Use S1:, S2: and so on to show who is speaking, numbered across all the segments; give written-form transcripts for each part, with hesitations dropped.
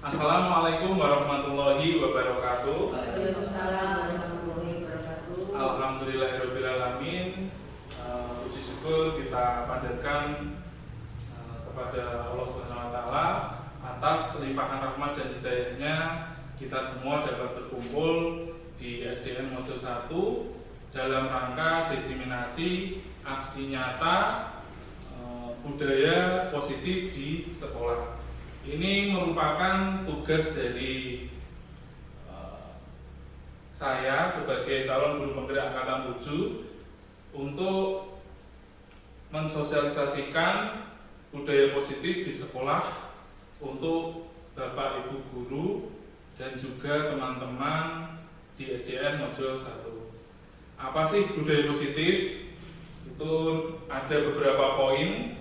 S1: Assalamualaikum warahmatullahi wabarakatuh.
S2: Waalaikumsalam warahmatullahi wabarakatuh.
S1: Alhamdulillahirobbilalamin. Puji syukur kita panjatkan kepada Allah Subhanahu Wa Taala atas limpahan rahmat dan hidayahnya kita semua dapat berkumpul di SDN Mojo 1 dalam rangka diseminasi aksi nyata budaya positif di sekolah. Ini merupakan tugas dari saya sebagai calon guru penggerak angkatan 7 untuk mensosialisasikan budaya positif di sekolah untuk Bapak Ibu guru dan juga teman-teman di SDN Mojo 1. Apa sih budaya positif? Itu ada beberapa poin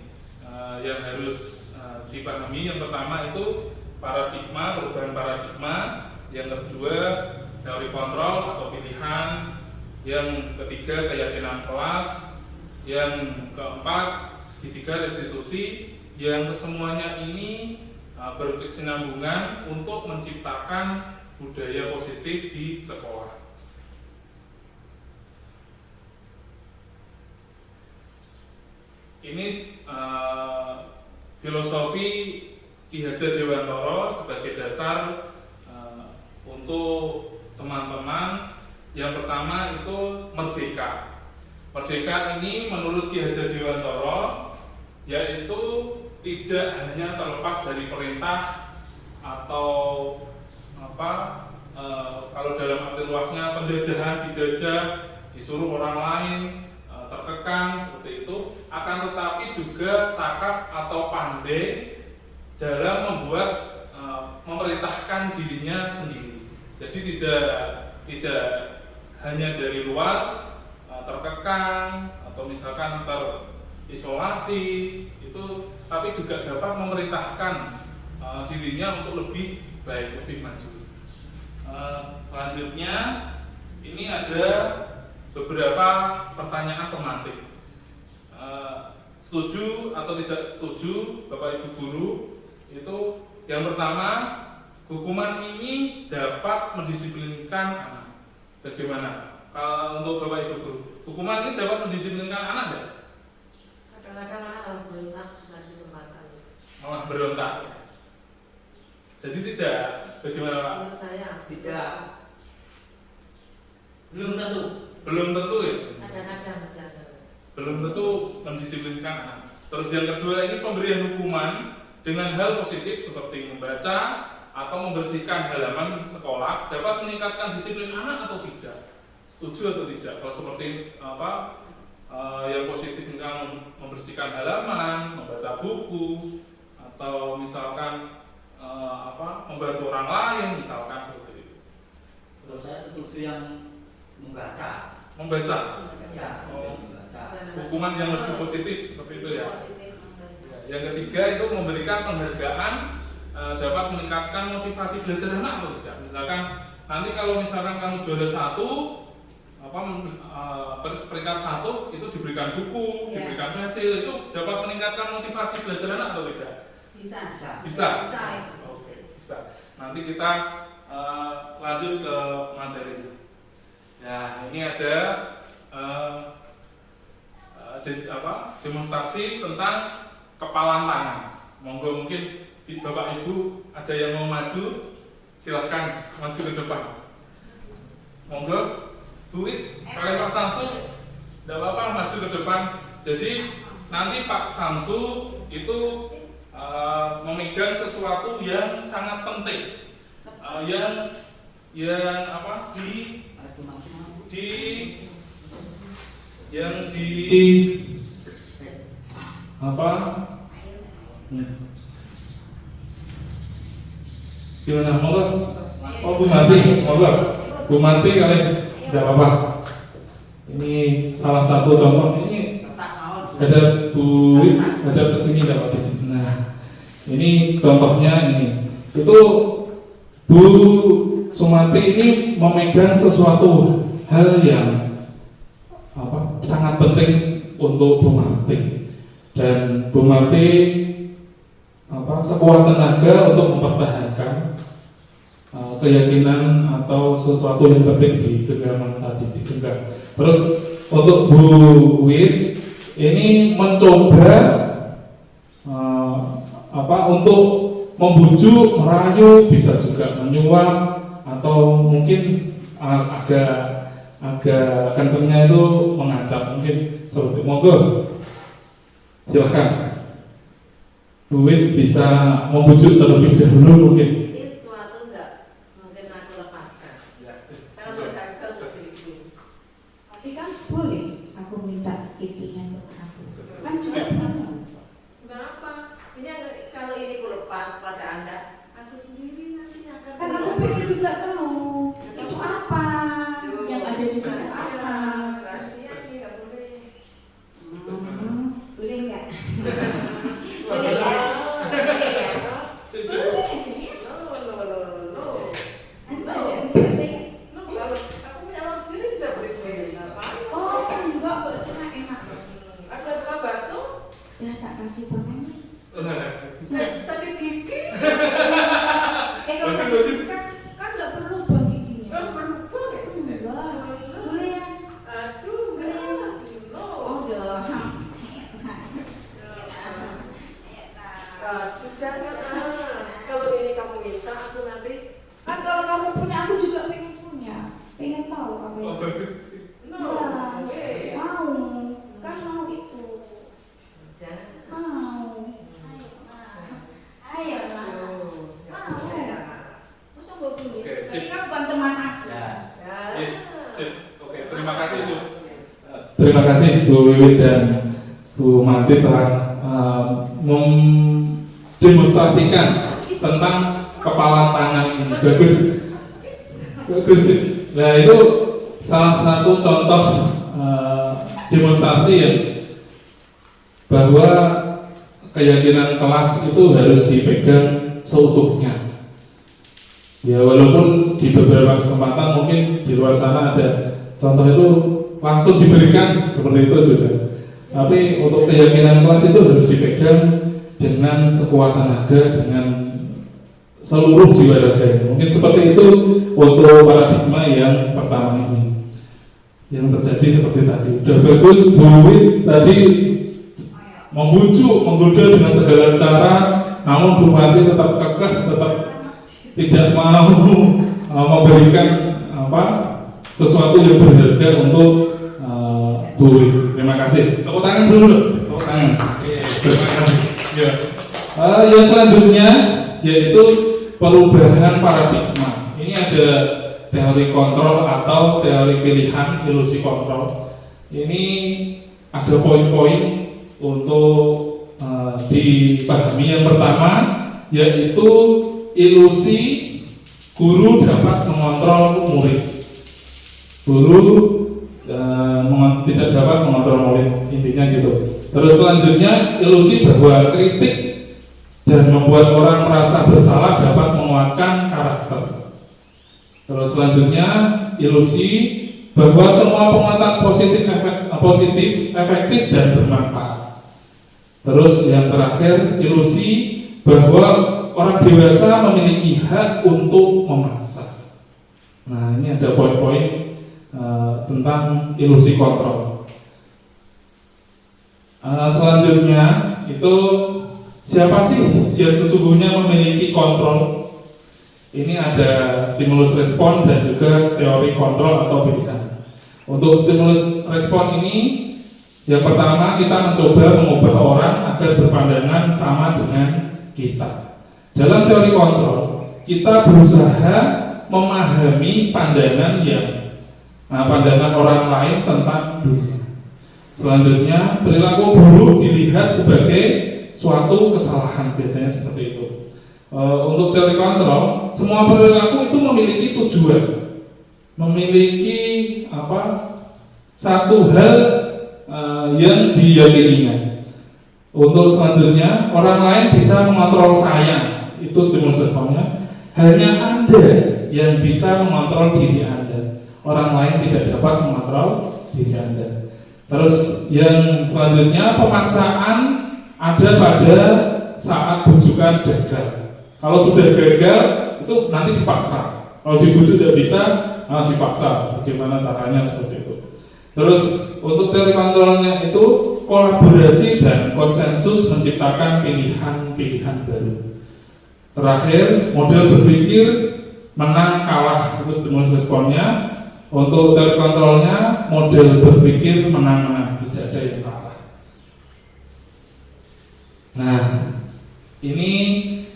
S1: yang harus dipahami. Yang pertama itu paradigma, perubahan paradigma. Yang kedua teori kontrol atau pilihan. Yang ketiga keyakinan kelas. Yang keempat segitiga restitusi. Yang kesemuanya ini berkesinambungan untuk menciptakan budaya positif di sekolah. Ini filosofi Ki Hajar Dewantara sebagai dasar untuk teman-teman. Yang pertama itu merdeka. Merdeka ini menurut Ki Hajar Dewantara yaitu tidak hanya terlepas dari perintah atau kalau dalam arti luasnya penjajahan, dijajah, disuruh orang lain, terkekang seperti itu, akan tetapi juga cakap atau pandai dalam membuat memerintahkan dirinya sendiri. Jadi tidak hanya dari luar terkekang atau misalkan terisolasi itu, tapi juga dapat memerintahkan dirinya untuk lebih baik, lebih maju. Selanjutnya ini ada beberapa pertanyaan pemantik. Setuju atau tidak setuju Bapak Ibu guru? Itu yang pertama, hukuman ini dapat mendisiplinkan anak. Bagaimana? Kalau untuk Bapak Ibu guru, hukuman ini dapat mendisiplinkan anak tidak?
S2: Kadang-kadang anak harus berontak dan kesempatan.
S1: Malah berontak. Jadi tidak. Bagaimana Pak?
S2: Menurut saya
S3: Tidak. Belum tentu.
S1: Belum tentu ya?
S2: Kadang-kadang.
S1: Belum tentu mendisiplinkan anak. Terus yang kedua ini pemberian hukuman dengan hal positif seperti membaca atau membersihkan halaman sekolah dapat meningkatkan disiplin anak atau tidak? Setuju atau tidak? Kalau seperti yang positif misalkan membersihkan halaman, membaca buku, atau misalkan membantu orang lain, misalkan seperti itu.
S3: Kalau saya setuju yang membaca.
S1: Membaca.
S3: Membaca.
S1: Hukuman yang lebih positif seperti itu ya. Yang ketiga itu memberikan penghargaan dapat meningkatkan motivasi belajar anak atau tidak. Misalkan nanti kalau misalkan kamu juara 1, peringkat 1 itu diberikan buku, diberikan pensil, itu dapat meningkatkan motivasi belajar anak atau tidak? Bisa. Oke, bisa. Nanti kita lanjut ke materi. Ya, ini ada demonstrasi tentang kepalan tangan. Monggo mungkin Bapak Ibu ada yang mau maju, silahkan maju ke depan. Monggo, Bu Wit, kalian Pak Samsu, tidak apa-apa maju ke depan. Jadi nanti Pak Samsu itu memegang sesuatu yang sangat penting, gimana? Monggo. Oh, Bu Mati, monggo. Bu Mati kalian tidak apa-apa. Ini salah satu contoh. Ini ada Bu, ada kesini tidak di sini. Nah, ini contohnya ini. Itu Bu Sumati ini memegang sesuatu hal yang sangat penting untuk Bu Marti, dan Bu Marti sekuat tenaga untuk mempertahankan keyakinan atau sesuatu yang penting di genggaman tadi digenggam. Terus untuk Bu Wit ini mencoba untuk membujuk, merayu, bisa juga menyuap atau mungkin agak kencengnya itu mengancam, mungkin seperti monggo silakan Bu Wit bisa membujuk terlebih dahulu mungkin.
S2: Ini suatu enggak mungkin aku lepaskan. Saya berharga untuk diriku.
S4: Tapi kan boleh aku minta intinya buat aku. Kan juga kamu.
S2: Enggak apa. Ini kalau ini aku lepas pada Anda, aku sendiri nanti akan.
S4: Kan aku pengen juga tahu itu apa yang ada di sana apa.
S2: Rahasia sih enggak boleh.
S4: Boleh nggak?
S2: Boleh ya. Boleh ya.
S4: Boleh aja ya.
S2: No.
S4: Aku aja enggak sih.
S2: Kalau aku punya orang sendiri bisa beli sendiri. Ngapain?
S4: Oh enggak, baksonya enak.
S2: Aku suka bakso.
S4: Ya tak kasih makan.
S2: Tapi gigi.
S4: Kalau saya kan nggak perlu bang giginya.
S2: Berubah ya.
S4: Enggak. Boleh ya.
S2: Aduh, enggak. No.
S4: Oh udah.
S2: Jangan kalau ini kamu minta aku nanti
S4: Kan kalau kamu punya aku juga pengen punya. Pengen tahu apa
S1: Oh,
S4: itu.
S1: bagus.
S2: no.
S4: Ya, mau. Kan mau itu.
S2: Jangan.
S4: Mau. Ayolah. Masa nggak boleh?
S1: Oke, sip.
S4: Tadi kan bukan teman aku.
S3: Ya.
S1: Iya, sip. Oke, terima kasih Bu. Terima kasih Bu Wiwit dan Bu Mati telah mendemonstrasikan tentang kepala tangan ini. Bagus. Nah itu salah satu contoh demonstrasi ya, bahwa keyakinan kelas itu harus dipegang seutuhnya. Ya walaupun di beberapa kesempatan mungkin di luar sana ada contoh itu langsung diberikan seperti itu juga. Tapi untuk keyakinan kelas itu harus dipegang dengan sekuat tenaga, dengan seluruh jiwa raga. Mungkin seperti itu untuk paradigma yang pertama ini. Yang terjadi seperti tadi. Udah bagus Bu Wit tadi membujuk, menggoda dengan segala cara, namun Bu Mati tetap kekeh, tetap tidak mau memberikan sesuatu yang berharga untuk Bu Wit. Terima kasih. Tepuk tangan dulu. Tepuk tangan. Terima kasih. Ya. Yang selanjutnya yaitu perubahan paradigma. Ini ada teori kontrol atau teori pilihan ilusi kontrol. Ini ada poin-poin untuk dipahami. Yang pertama yaitu ilusi guru dapat mengontrol murid. Guru tidak dapat mengontrol murid, intinya gitu. Terus selanjutnya ilusi bahwa kritik dan membuat orang merasa bersalah dapat menguatkan karakter. Terus selanjutnya ilusi bahwa semua penguatan positif, efektif dan bermanfaat. Terus yang terakhir ilusi bahwa orang dewasa memiliki hak untuk memaksa. Nah ini ada poin-poin tentang ilusi kontrol. Selanjutnya itu siapa sih yang sesungguhnya memiliki kontrol? Ini ada stimulus respon dan juga teori kontrol atau pilihan. Untuk stimulus respon ini, yang pertama kita mencoba mengubah orang agar berpandangan sama dengan kita. Dalam teori kontrol, kita berusaha memahami pandangan pandangan orang lain tentang dunia. Selanjutnya, perilaku buruk dilihat sebagai suatu kesalahan, biasanya seperti itu. Untuk teori kontrol, semua perilaku itu memiliki tujuan, memiliki satu hal yang diyakininya. Untuk selanjutnya, orang lain bisa mengontrol saya, itu stimulus responnya. Hanya Anda yang bisa mengontrol diri Anda. Orang lain tidak dapat mengontrol diri Anda. Terus yang selanjutnya, pemaksaan ada pada saat bujukan gagal. Kalau sudah gagal itu nanti dipaksa. Kalau dibujuk tidak bisa, dipaksa. Bagaimana caranya seperti itu. Terus untuk teori kontrolnya itu kolaborasi dan konsensus menciptakan pilihan-pilihan baru. Terakhir, model berpikir menang kalah itu stimulus responnya. Untuk teori kontrolnya, model berpikir menang-menang, tidak ada yang kalah. Nah, ini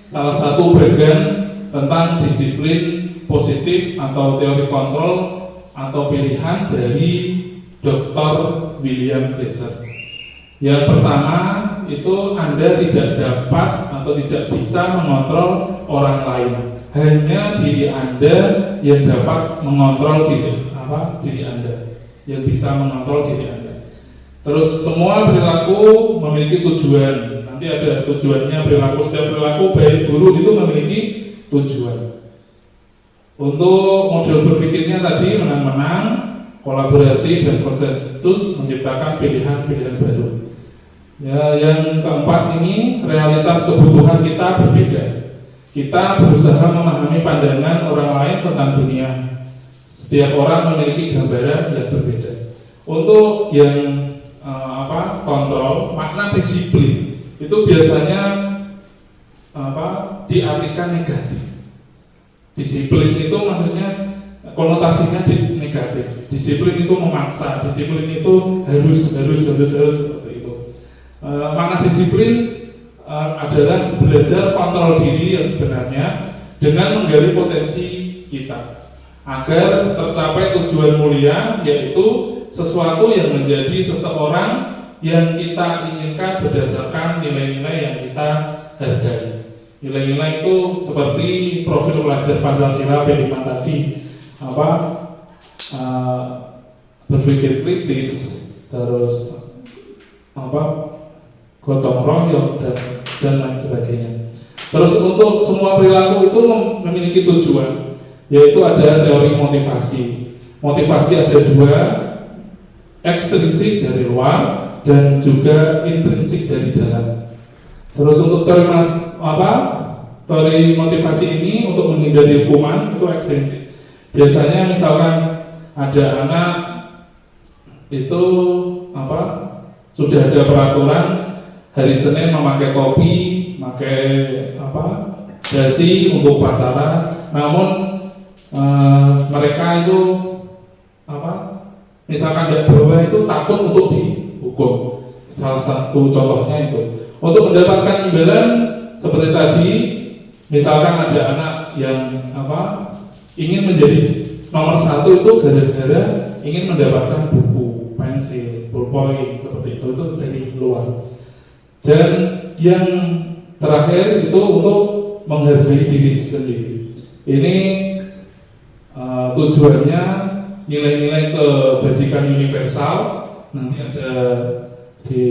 S1: salah satu bagian tentang disiplin positif atau teori kontrol atau pilihan dari Dr. William Glasser. Yang pertama itu Anda tidak dapat atau tidak bisa mengontrol orang lain. Hanya diri Anda yang dapat mengontrol diri Anda, yang bisa mengontrol diri Anda. Terus semua perilaku memiliki tujuan. Nanti ada tujuannya perilaku. Setiap perilaku baik buruk itu memiliki tujuan. Untuk model berpikirnya tadi menang-menang, kolaborasi dan konsensus menciptakan pilihan-pilihan baru. Ya, yang keempat ini realitas kebutuhan kita berbeda. Kita berusaha memahami pandangan orang lain tentang dunia. Setiap orang memiliki gambaran yang berbeda. Untuk yang kontrol, makna disiplin itu biasanya diartikan negatif. Disiplin itu maksudnya konotasinya negatif. Disiplin itu memaksa, disiplin itu harus seperti itu. Makna disiplin adalah belajar kontrol diri yang sebenarnya dengan menggali potensi kita agar tercapai tujuan mulia, yaitu sesuatu yang menjadi seseorang yang kita inginkan berdasarkan nilai-nilai yang kita hargai. Nilai-nilai itu seperti profil pelajar Pancasila P5 tadi, berpikir kritis, terus gotong royong dan lain sebagainya. Terus untuk semua perilaku itu memiliki tujuan, yaitu ada teori motivasi. Motivasi ada dua, ekstrinsik dari luar dan juga intrinsik dari dalam. Terus untuk teori motivasi ini untuk menghindari hukuman itu ekstrinsik. Biasanya misalkan ada anak itu sudah ada peraturan hari Senin memakai topi, pakai dasi untuk upacara, namun mereka itu misalkan tidak bawa itu takut untuk dihukum. Salah satu contohnya itu untuk mendapatkan imbalan seperti tadi, misalkan ada anak yang ingin menjadi nomor 1 itu gara-gara ingin mendapatkan buku, pensil, pulpoin seperti itu dari luar. Dan yang terakhir itu untuk menghargai diri sendiri. Ini tujuannya nilai-nilai kebajikan universal, nanti ada di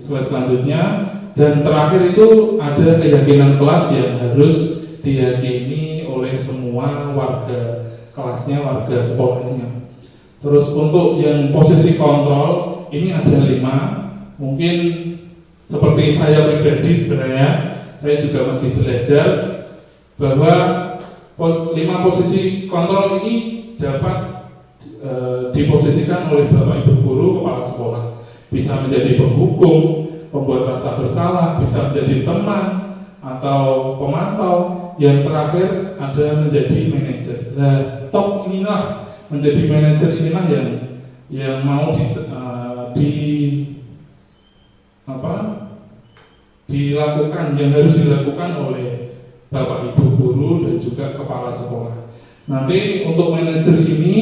S1: slide selanjutnya. Dan terakhir itu ada keyakinan kelas yang harus diyakini oleh semua warga kelasnya, warga sekolahnya. Terus untuk yang posisi kontrol ini ada 5. Mungkin seperti saya pribadi sebenarnya saya juga masih belajar bahwa 5 posisi kontrol ini dapat diposisikan oleh Bapak Ibu guru, kepala sekolah. Bisa menjadi penghukum, pembuat rasa bersalah, bisa menjadi teman atau pemantau. Yang terakhir ada menjadi manajer. Nah, top inilah menjadi manajer inilah yang mau dilakukan, yang harus dilakukan oleh Bapak Ibu guru dan juga kepala sekolah. Nanti untuk manajer ini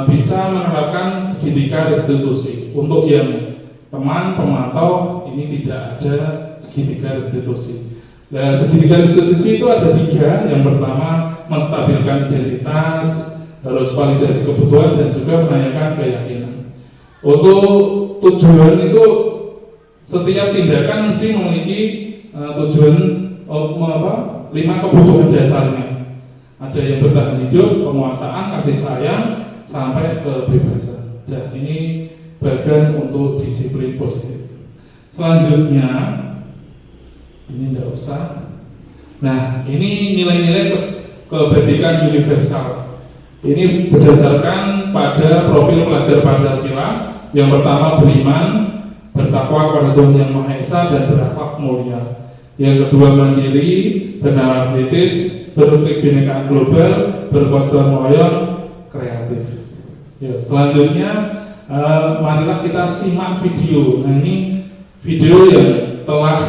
S1: bisa menerapkan segitiga restitusi. Untuk yang teman pemantau ini tidak ada segitiga restitusi. Dan segitiga restitusi itu ada 3. Yang pertama menstabilkan identitas, terus validasi kebutuhan dan juga menanyakan keyakinan. Untuk tujuan itu setiap tindakan mesti memiliki tujuan 5 kebutuhan dasarnya. Ada yang bertahan hidup, penguasaan, kasih sayang, sampai kebebasan. Dan ini bagian untuk disiplin positif. Selanjutnya, ini tidak usah. Nah, ini nilai-nilai kebajikan universal. Ini berdasarkan pada profil pelajar Pancasila. Yang pertama beriman, bertakwa kepada Tuhan Yang Maha Esa dan berakhlak mulia. Yang kedua mandiri, bernalar kritis, berkebinekaan global, bergotong royong, kreatif. Ya, selanjutnya marilah kita simak video. Nah, ini video yang telah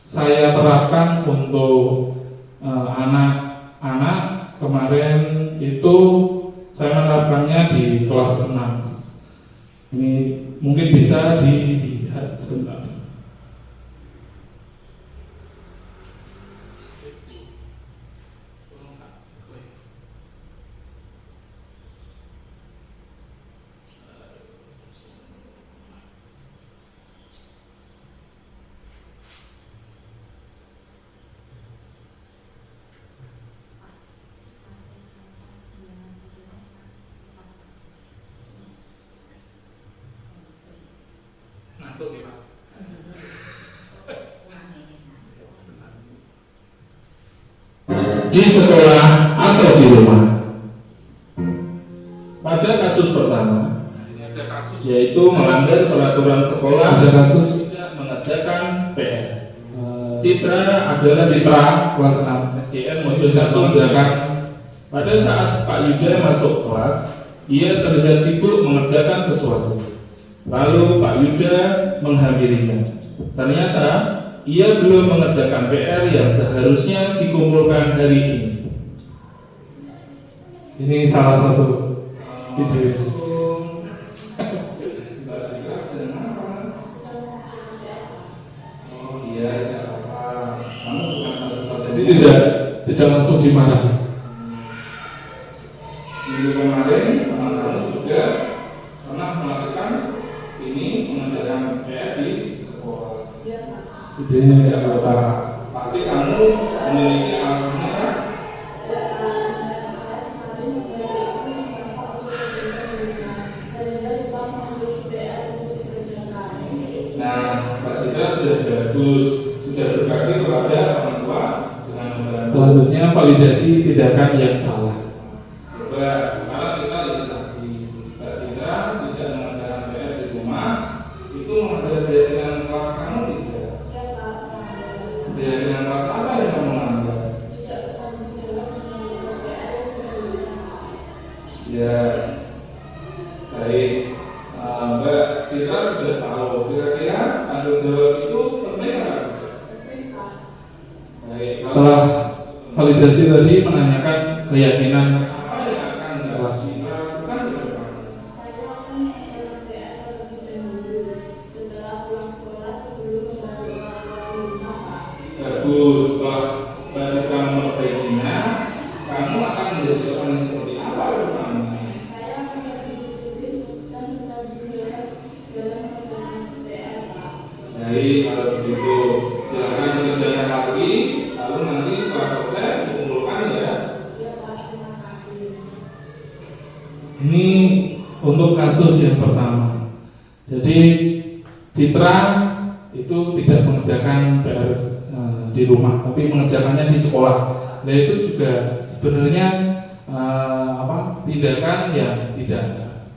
S1: saya terapkan untuk anak-anak. Kemarin itu saya menerapkannya di kelas 6. Ini mungkin bisa dilihat sebentar.
S5: Di sekolah atau di rumah. Pada kasus pertama, yaitu melanggar peraturan sekolah,
S1: Ada kasus
S5: tidak mengerjakan PR. Citra adalah
S1: Citra kelas 6
S5: SDN
S1: Mojo 1 mengerjakan.
S5: Pada saat Pak Yuda masuk kelas, ia terlihat sibuk mengerjakan sesuatu. Lalu Pak Yuda menghampirinya. Ternyata ia belum mengerjakan PR yang seharusnya dikumpulkan hari ini.
S1: Ini salah satu video. Jadi tidak langsung dimarahi. Minggu kemarin teman-teman sudah pernah melakukan ini, mengerjakan PR di sekolah. Idenya apa? Pasti kamu memiliki alasannya kan? Nah, Mbak Citra sudah bagus, sudah berbagi kepada orang tua dengan membantu. Selanjutnya validasi tindakan yang salah. Coba sekarang kita lihat lagi. Mbak Citra tidak mengerjakan PR di rumah, itu mengajar dengan kelas kamu tidak? Dengan kelas apa yang kamu mengajar? Ya, baik. Mbak Citra sudah tahu. Kira-kira tanggung jawab itu penting nggak? Baik. Setelah validasi tadi menanyakan keyakinan apa yang akan kelas Citra lakukan ke depan. Bagus. Setelah Mbak Citra memperbaikinya, kamu akan menjadi orang yang seperti apa ke depannya? Jadi kalau begitu silakan dikerjakan lagi, lalu nanti setelah selesai dikumpulkan ya. Ini untuk kasus yang pertama. Jadi Citra itu tidak mengerjakan PR di rumah, tapi mengerjakannya di sekolah. Nah itu juga sebenarnya tindakan yang tidak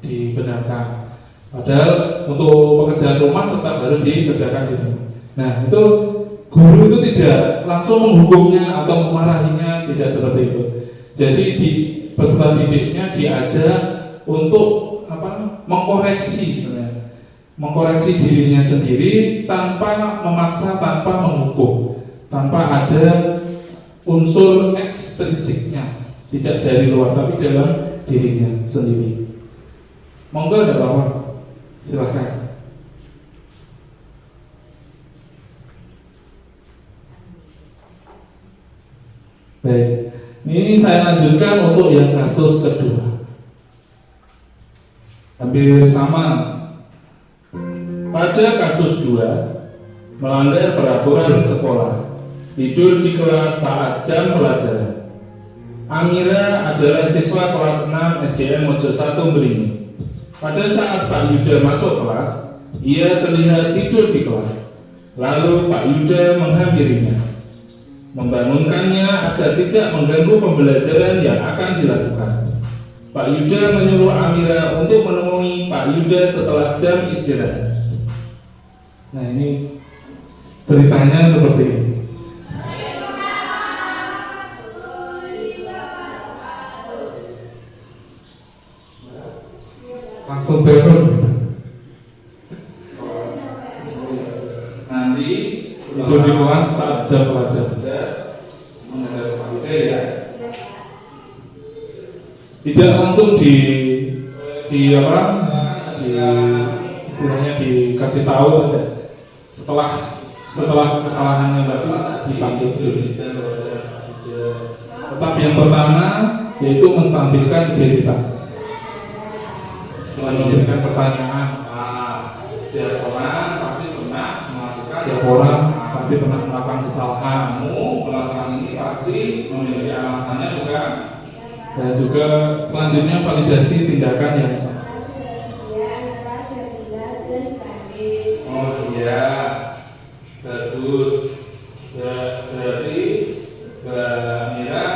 S1: dibenarkan. Padahal untuk pekerjaan rumah tetap harus dikerjakan di rumah. Nah itu guru itu tidak langsung menghukumnya atau memarahinya, tidak seperti itu. Jadi di peserta didiknya diajak untuk mengkoreksi, mengkoreksi dirinya sendiri tanpa memaksa, tanpa menghukum, tanpa ada unsur ekstrinsiknya, tidak dari luar tapi dalam dirinya sendiri. Monggo ada apa? Silakan. Baik, ini saya lanjutkan untuk yang kasus kedua. Hampir sama.
S5: Pada kasus 2, melanggar peraturan sekolah, tidur di kelas saat jam pelajaran. Amira adalah siswa kelas 6 SDN Mojo 1 Beringin. Pada saat Pak Yuda masuk kelas, ia terlihat tidur di kelas. Lalu Pak Yuda menghampirinya. membangunkannya agar tidak mengganggu pembelajaran yang akan dilakukan. Pak Yuda menyuruh Amira untuk menemui Pak Yuda setelah jam istirahat.
S1: Nah, ini ceritanya seperti ini. Langsung turun gitu. Nanti itu di kelas saat jam pelajaran. Tidak langsung di apa? Di istilahnya dikasih tahu setelah kesalahannya tadi dipanggil sendiri. Tetapi yang pertama yaitu menstabilkan identitas. Dengan memberikan pertanyaan, setiap orang pasti pernah melakukan kesalahan. Melakukan ini pasti memiliki alasannya, bukan? Dan juga selanjutnya validasi tindakan yang salah. Oh iya, bagus. Berarti Mbak Mira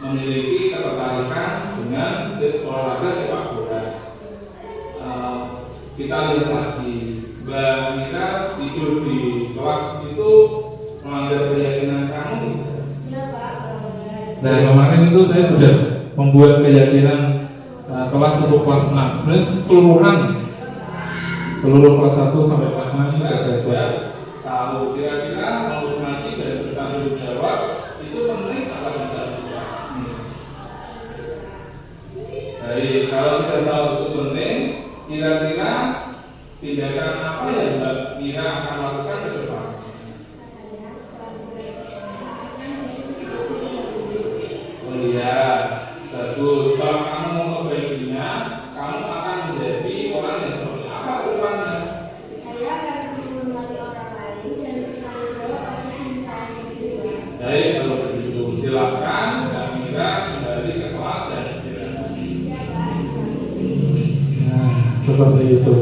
S1: memiliki ketertarikan dengan olahraga sepak bola. Kita lihat lagi, Mbak Mira tidur di kelas itu melanggar keyakinan kamu. Nah, kemarin itu saya sudah membuat keyakinan kelas untuk kelas 6. Sebenarnya seluruh kelas 1 sampai kelas 6 itu sudah saya buat. Tahu kira-kira menghormati dan bertanggung jawab itu penting apa tidak? Baik, kalau sudah tahu itu penting, kira-kira tindakan apa yang Mbak Mira akan lakukan ke depan? Oh iya, bagus. Kalau kamu mau memperbaikinya, kamu akan menjadi orang yang seperti apa ke depannya?
S6: Saya akan menghormati orang lain dan bertanggung jawab atas diri saya sendiri.
S1: Baik, kalau begitu silakan Mbak Mira kembali ke kelas dan istirahat. Nah, seperti itu.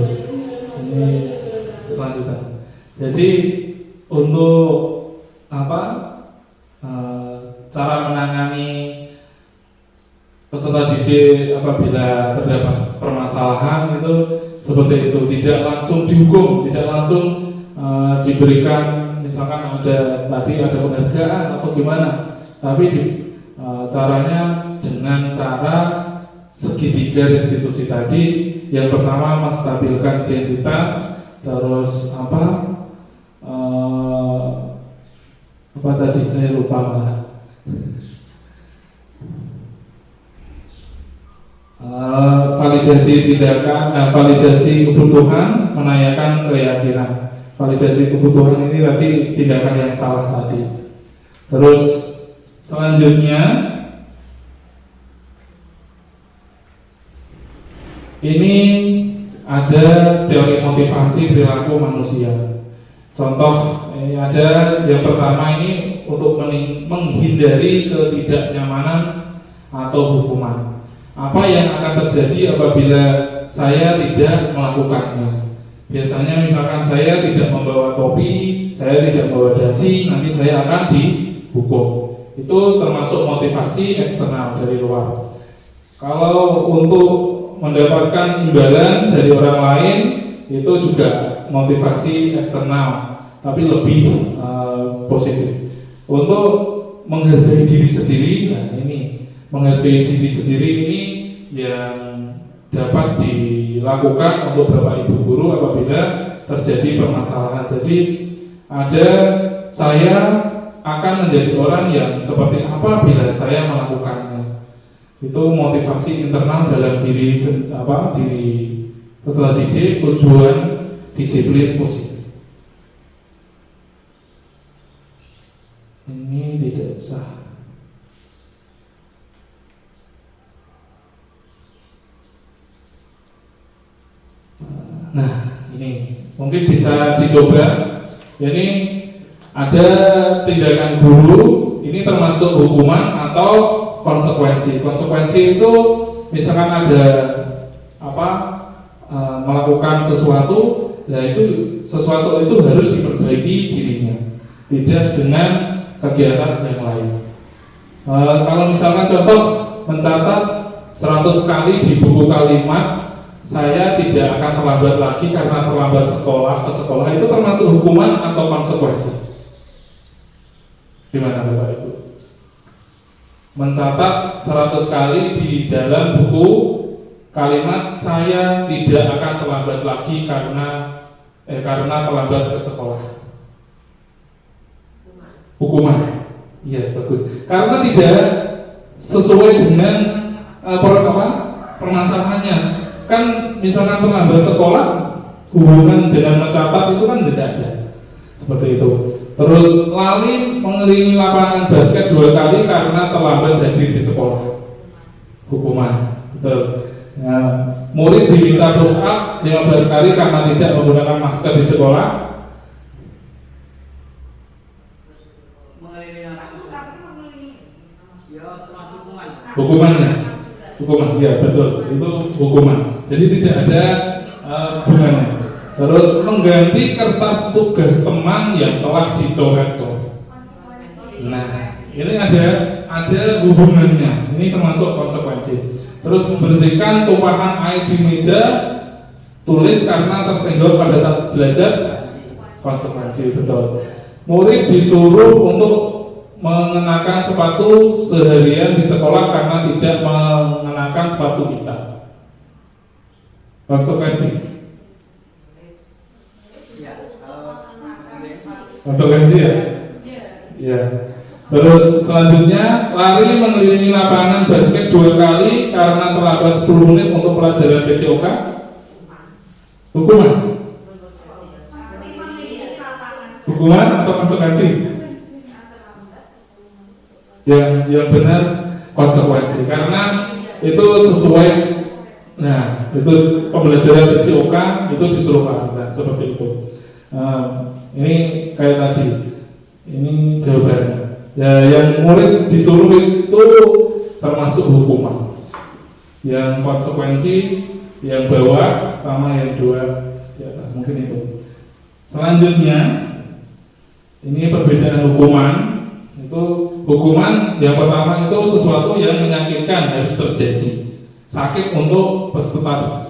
S1: Ini selanjutnya. Jadi untuk apa? Cara menangani peserta didik apabila terdapat permasalahan itu seperti itu, tidak langsung dihukum, tidak langsung diberikan misalkan ada penghargaan atau gimana, tapi caranya dengan cara segitiga restitusi tadi. Yang pertama menstabilkan identitas, terus apa tadi saya lupa malah. Validasi tindakan, validasi kebutuhan, menanyakan keyakinan. Validasi kebutuhan ini tadi tindakan yang salah tadi. Terus selanjutnya ini ada teori motivasi perilaku manusia. Contoh ini ada yang pertama ini untuk menghindari ketidaknyamanan atau hukuman. Apa yang akan terjadi apabila saya tidak melakukannya? Biasanya misalkan saya tidak membawa topi, saya tidak membawa dasi, nanti saya akan dihukum. Itu termasuk motivasi eksternal dari luar. Kalau untuk mendapatkan imbalan dari orang lain, itu juga motivasi eksternal, tapi lebih positif. Untuk menghargai diri sendiri, nah ini menghargai diri sendiri ini yang dapat dilakukan untuk Bapak Ibu guru apabila terjadi permasalahan. Jadi saya akan menjadi orang yang seperti apa bila saya melakukannya. Itu motivasi internal dalam diri peserta didik, tujuan disiplin positif. Ini tidak usah. Nah, ini mungkin bisa dicoba. Ini ada tindakan guru, ini termasuk hukuman atau konsekuensi. Konsekuensi itu misalkan ada melakukan sesuatu, nah itu sesuatu itu harus diperbaiki dirinya. Tidak dengan kegiatan yang lain. Kalau misalkan contoh mencatat 100 kali di buku kalimat, saya tidak akan terlambat lagi karena terlambat ke sekolah, itu termasuk hukuman atau konsekuensi? Gimana Bapak Ibu? Mencatat 100 kali di dalam buku kalimat, saya tidak akan terlambat lagi karena terlambat ke sekolah. Hukuman. Iya, bagus. Karena tidak sesuai dengan permasalahannya. Kan misalkan terlambat sekolah, hubungan dengan mencatat itu kan tidak ada. Seperti itu. Terus lali mengelilingi lapangan basket 2 kali karena terlambat hadir di sekolah. Hukuman. Betul. Nah, murid diminta push up 15 kali karena tidak menggunakan masker di sekolah. Hukuman, ya betul, itu hukuman. Jadi tidak ada hubungannya. Terus mengganti kertas tugas teman yang telah dicoret-coret. Nah, ini ada hubungannya. Ini termasuk konsekuensi. Terus membersihkan tumpahan air di meja tulis karena tersenggol pada saat belajar, konsekuensi, betul. Murid disuruh untuk mengenakan sepatu seharian di sekolah karena tidak mengenakan sepatu hitam, konsekuensi. Konsekuensi ya? Ya. Terus selanjutnya lari mengelilingi lapangan basket 2 kali karena terlambat 10 menit untuk pelajaran PCOK. Hukuman? Hukuman atau konsekuensi? Yang benar konsekuensi, karena itu sesuai. Nah, itu pembelajaran PCOK itu disuruh lakukan seperti itu. Ini kayak tadi, ini jawabannya. Ya, yang murid disuruh itu termasuk hukuman. Yang konsekuensi yang bawah sama yang 2 di atas, mungkin itu. Selanjutnya, ini perbedaan hukuman. Itu hukuman yang pertama itu sesuatu yang menyakitkan harus terjadi. Sakit untuk peserta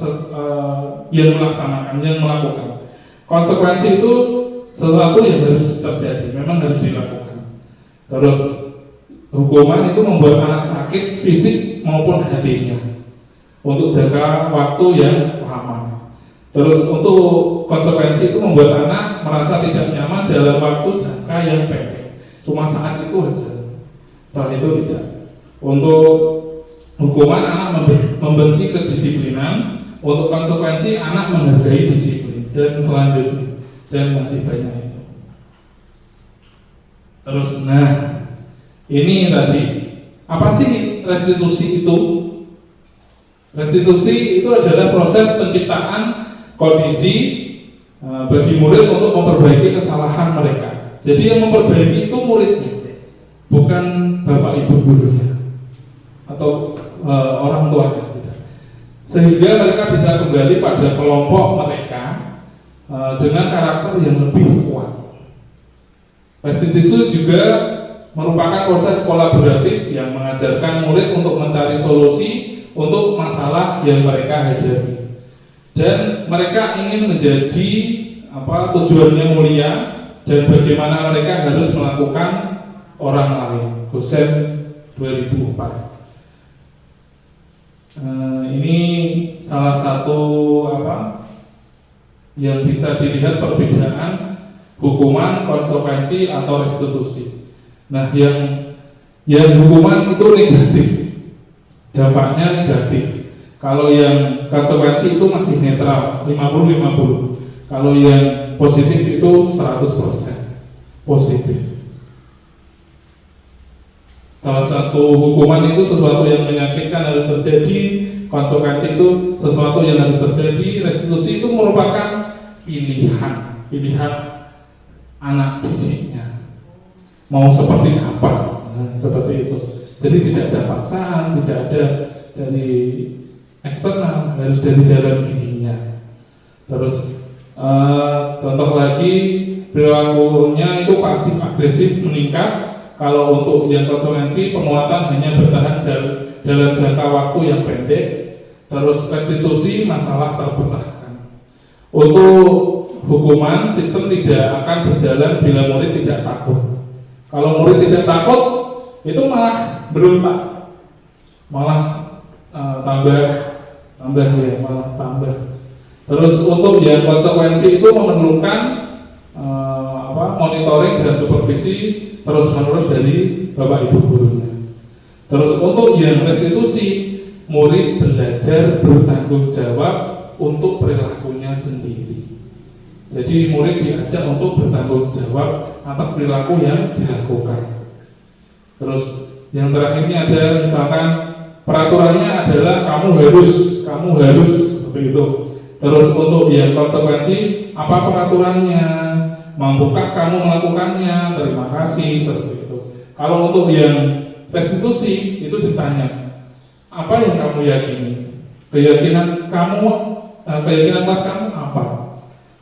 S1: yang melaksanakan, yang melakukan. Konsekuensi itu sesuatu yang harus terjadi, memang harus dilakukan. Terus hukuman itu membuat anak sakit fisik maupun hatinya untuk jangka waktu yang lama. Terus untuk konsekuensi itu membuat anak merasa tidak nyaman dalam waktu jangka yang pendek. Cuma saat itu aja, setelah itu tidak. Untuk hukuman, anak membenci kedisiplinan. Untuk konsekuensi, anak menghargai disiplin. Dan selanjutnya, dan masih banyak itu. Terus, nah, ini tadi, apa sih restitusi itu? Restitusi itu adalah proses penciptaan kondisi bagi murid untuk memperbaiki kesalahan mereka. Jadi yang memperbaiki itu muridnya, bukan bapak ibu gurunya atau orang tuanya, tidak. Sehingga mereka bisa kembali pada kelompok mereka dengan karakter yang lebih kuat. Restitusi juga merupakan proses kolaboratif yang mengajarkan murid untuk mencari solusi untuk masalah yang mereka hadapi, dan mereka ingin menjadi tujuannya mulia. Dan bagaimana mereka harus melakukan orang lain. Gosen 2004. Ini salah satu yang bisa dilihat perbedaan hukuman, konsekuensi atau restitusi. Nah, yang hukuman itu negatif, dampaknya negatif. Kalau yang konsekuensi itu masih netral, 50-50. Kalau yang positif itu 100% positif. Salah satu hukuman itu sesuatu yang menyakitkan harus terjadi, konsekuensi itu sesuatu yang harus terjadi, restitusi itu merupakan pilihan anak didiknya mau seperti apa, seperti itu. Jadi tidak ada paksaan, tidak ada dari eksternal, harus dari dalam dirinya. Terus contoh lagi, perilakunya itu pasif agresif meningkat Kalau untuk yang konsekuensi, penguatan hanya bertahan dalam jangka waktu yang pendek. Terus restitusi, masalah terpecahkan. Untuk hukuman, sistem tidak akan berjalan bila murid tidak takut. Kalau murid tidak takut, itu malah berontak, malah tambah. Terus untuk yang konsekuensi itu memerlukan monitoring dan supervisi terus-menerus dari Bapak Ibu gurunya. Terus untuk yang restitusi, murid belajar bertanggung jawab untuk perilakunya sendiri. Jadi murid diajak untuk bertanggung jawab atas perilaku yang dilakukan. Terus yang terakhir ini ada misalkan peraturannya adalah kamu harus seperti itu. Terus untuk yang konsekuensi, apa peraturannya? Mampukah kamu melakukannya? Terima kasih, seperti itu. Kalau untuk yang restitusi itu ditanya, apa yang kamu yakini? Keyakinan kelas kamu apa?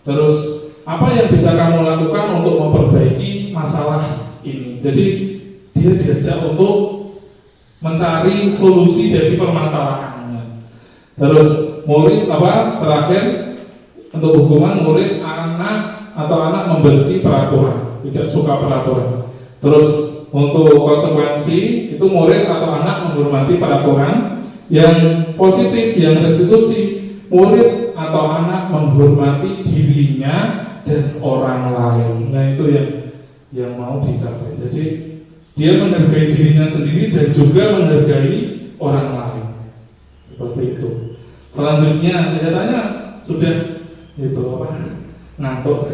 S1: Terus apa yang bisa kamu lakukan untuk memperbaiki masalah ini? Jadi dia diajak untuk mencari solusi dari permasalahannya. Terus murid terakhir untuk hukuman, murid anak membenci peraturan, tidak suka peraturan. Terus untuk konsekuensi itu murid atau anak menghormati peraturan. Yang positif, yang restitusi, murid atau anak menghormati dirinya dan orang lain. Nah itu yang mau dicapai. Jadi dia menghargai dirinya sendiri dan juga menghargai orang lain. Seperti itu. Selanjutnya kelihatannya sudah itu ngantuk.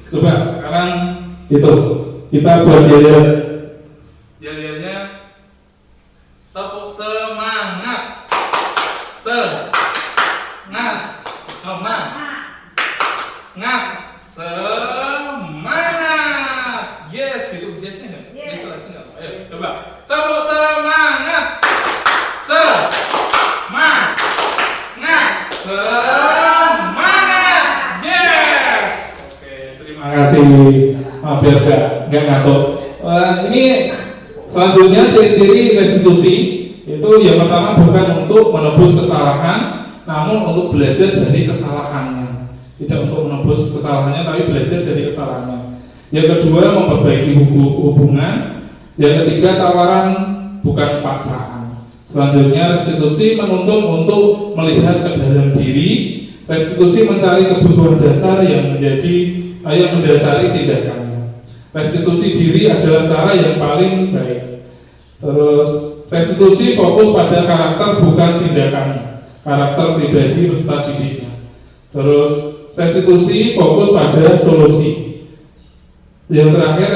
S1: Coba sekarang itu kita buat yel-yelnya. Tepuk semangat. Semangat. Yes, gitu. Yesnya enggak? Yes lagi enggak? Ayo coba. Tepuk semangat. Semangat. Yes. Oke, terima kasih. Biar enggak ngantuk. Ini selanjutnya ciri-ciri restitusi itu yang pertama bukan untuk menebus kesalahan, namun untuk belajar dari kesalahannya. Tidak untuk menebus kesalahannya, tapi belajar dari kesalahannya. Yang kedua, memperbaiki hubungan. Yang ketiga, tawaran bukan paksaan. Selanjutnya, restitusi menuntut untuk melihat ke dalam diri. Restitusi mencari kebutuhan dasar yang mendasari tindakannya. Restitusi diri adalah cara yang paling baik. Terus restitusi fokus pada karakter bukan tindakannya, karakter pribadi peserta didiknya. Terus restitusi fokus pada solusi. Yang terakhir,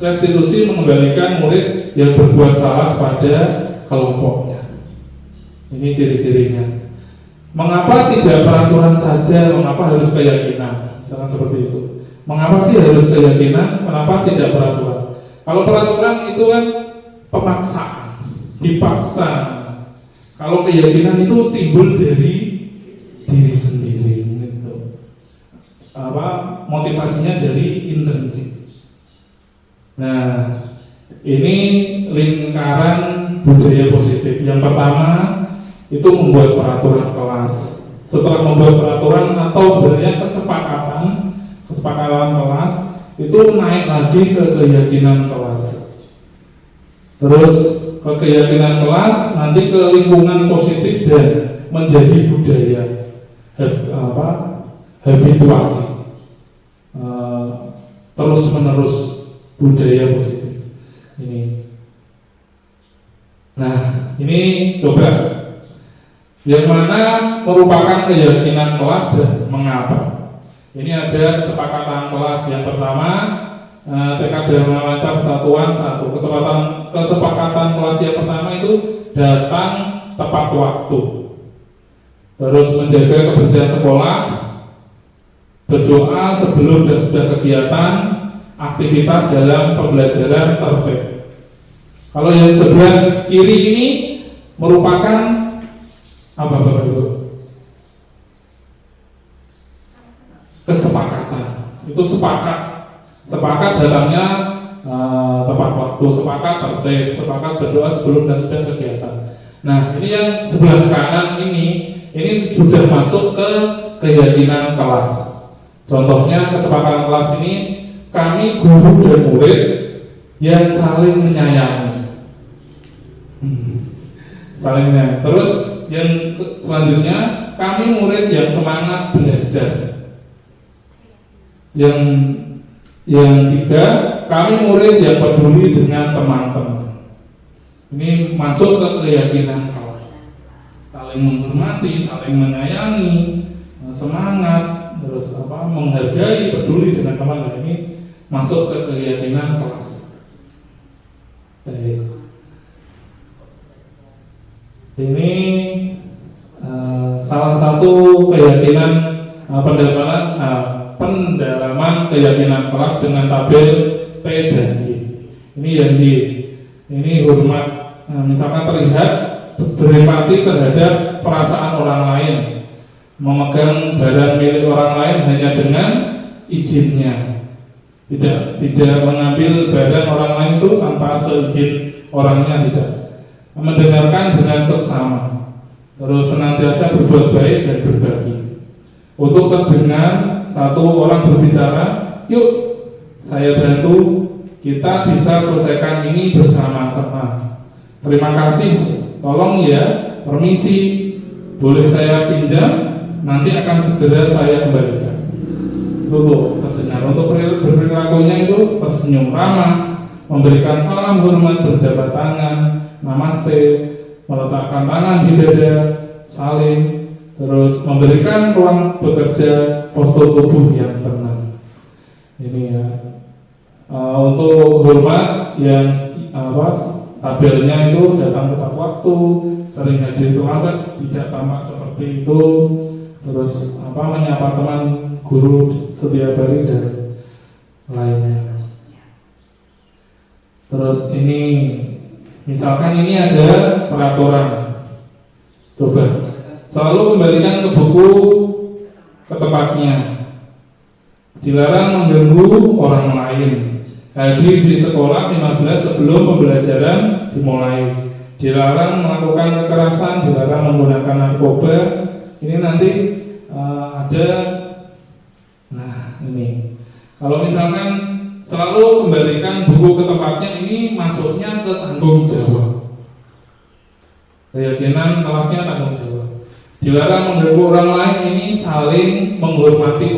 S1: restitusi mengembalikan murid yang berbuat salah pada kelompoknya. Ini ciri-cirinya. Mengapa tidak peraturan saja? Mengapa harus keyakinan? Misalkan seperti itu. Mengapa sih harus keyakinan? Kenapa tidak peraturan? Kalau peraturan itu kan pemaksaan, dipaksa. Kalau keyakinan itu timbul dari diri sendiri, gitu. Motivasinya dari intrinsik. Nah, ini lingkaran budaya positif. Yang pertama itu membuat peraturan kelas. Setelah membuat peraturan atau sebenarnya kesepakatan kelas itu naik lagi ke keyakinan kelas. Terus ke keyakinan kelas, nanti ke lingkungan positif dan menjadi budaya, habituasi, terus menerus budaya positif ini. Nah, ini coba yang mana merupakan keyakinan kelas dan mengapa. Ini ada kesepakatan kelas. Yang pertama, tekad damai persatuan satu. Kesepakatan kelas yang pertama itu datang tepat waktu. Terus menjaga kebersihan sekolah, berdoa sebelum dan sesudah kegiatan, aktivitas dalam pembelajaran tertib. Kalau yang sebelah kiri ini merupakan apa Bapak Ibu? Kesepakatan. Itu sepakat sepakat datangnya tepat waktu, sepakat tertib, sepakat berdoa sebelum dan sudah kegiatan. Nah, ini yang sebelah kanan ini sudah masuk ke keyakinan kelas. Contohnya kesepakatan kelas ini, kami guru dan murid yang saling menyayangi. Saling menyayangi. Terus yang selanjutnya, kami murid yang semangat belajar. Yang tiga, kami murid yang peduli dengan teman-teman. Ini masuk ke keyakinan kelas. Saling menghormati, saling menyayangi, semangat, terus menghargai, peduli dengan teman. Ini masuk ke keyakinan kelas. Baik. Ini salah satu keyakinan pendalaman keyakinan kelas dengan tabel T dan Y. Ini yang Y. Ini hormat, misalkan terlihat berempati terhadap perasaan orang lain, memegang barang milik orang lain hanya dengan izinnya, tidak mengambil barang orang lain itu tanpa seizin orangnya, tidak mendengarkan dengan seksama, terus senantiasa berbuat baik dan berbagi. Untuk terdengar satu orang berbicara, yuk saya bantu, kita bisa selesaikan ini bersama-sama. Terima kasih, tolong ya, permisi, boleh saya pinjam, nanti akan segera saya kembalikan. Itu tuh terdengar. Untuk berperilakunya itu tersenyum ramah, memberikan salam hormat, berjabat tangan, namaste, meletakkan tangan di dada, saling, terus memberikan ruang bekerja, postur tubuh yang tenang. Ini ya. Untuk hormat yang tabelnya itu datang tepat waktu, sering hadir terlambat, tidak tampak seperti itu, terus menyapa teman, guru setiap hari dan lainnya. Terus ini misalkan ini ada peraturan, coba selalu kembalikan ke buku ke tempatnya, dilarang mengganggu orang lain, hadir di sekolah 15 sebelum pembelajaran dimulai, dilarang melakukan kekerasan, dilarang menggunakan narkoba. Ini nanti ada. Nah ini, kalau misalkan selalu kembalikan buku ke tempatnya, ini masuknya ke tanggung jawab. Keyakinan kelasnya tanggung jawab. Dilarang mengganggu orang lain, ini saling menghormati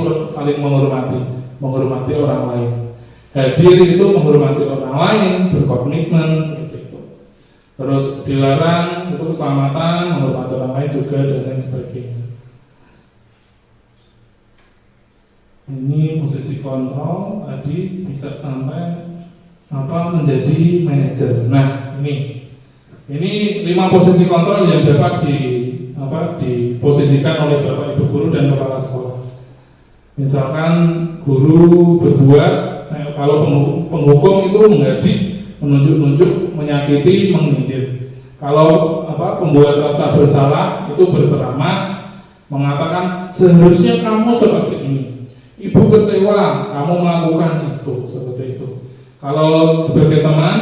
S1: orang lain. Hadir itu menghormati orang lain, berkomitmen seperti itu. Terus dilarang itu keselamatan, menghormati orang lain juga dan lain sebagainya. Ini posisi kontrol tadi bisa sampai menjadi manajer. Nah ini 5 posisi kontrol yang dapat diposisikan oleh Bapak Ibu guru dan kepala sekolah. Misalkan guru berbuat, kalau penghukum itu menghadik, menunjuk-nunjuk, menyakiti, menyindir. Kalau pembuat rasa bersalah itu berceramah, mengatakan seharusnya kamu seperti ini. Ibu kecewa, kamu melakukan itu, seperti itu. Kalau sebagai teman,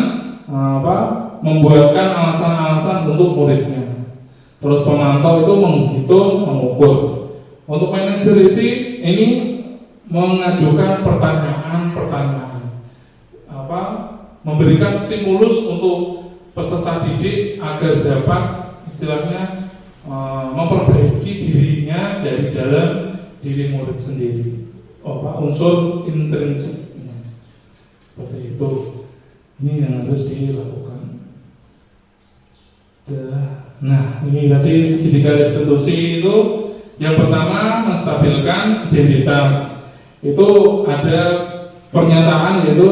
S1: membuatkan alasan-alasan untuk muridnya. Terus pemantau itu menghitung, mengukur. Untuk manajer ini mengajukan pertanyaan-pertanyaan, memberikan stimulus untuk peserta didik agar dapat istilahnya memperbaiki dirinya dari dalam diri murid sendiri. Unsur intrinsik seperti itu. Ini yang harus dilakukan. Nah, ini tadi segitiga restitusi itu yang pertama menstabilkan identitas. Itu ada pernyataan yaitu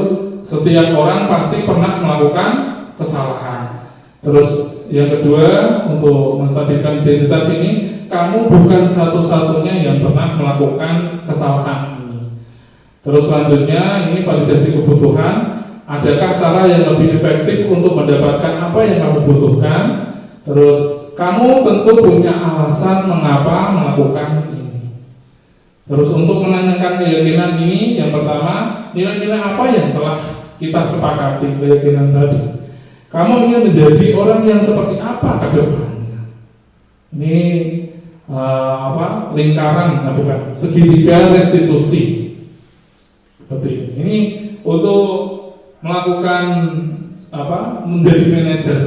S1: setiap orang pasti pernah melakukan kesalahan. Terus yang kedua untuk menstabilkan identitas ini, kamu bukan satu-satunya yang pernah melakukan kesalahan. Terus selanjutnya ini validasi kebutuhan. Adakah cara yang lebih efektif untuk mendapatkan apa yang kamu butuhkan? Terus kamu tentu punya alasan mengapa melakukan ini. Terus untuk menanyakan keyakinan ini, yang pertama, nilai-nilai apa yang telah kita sepakati keyakinan tadi? Kamu ingin menjadi orang yang seperti apa ke depannya? Ini lingkaran, bukan, segitiga restitusi. Seperti ini. Ini untuk melakukan menjadi manajer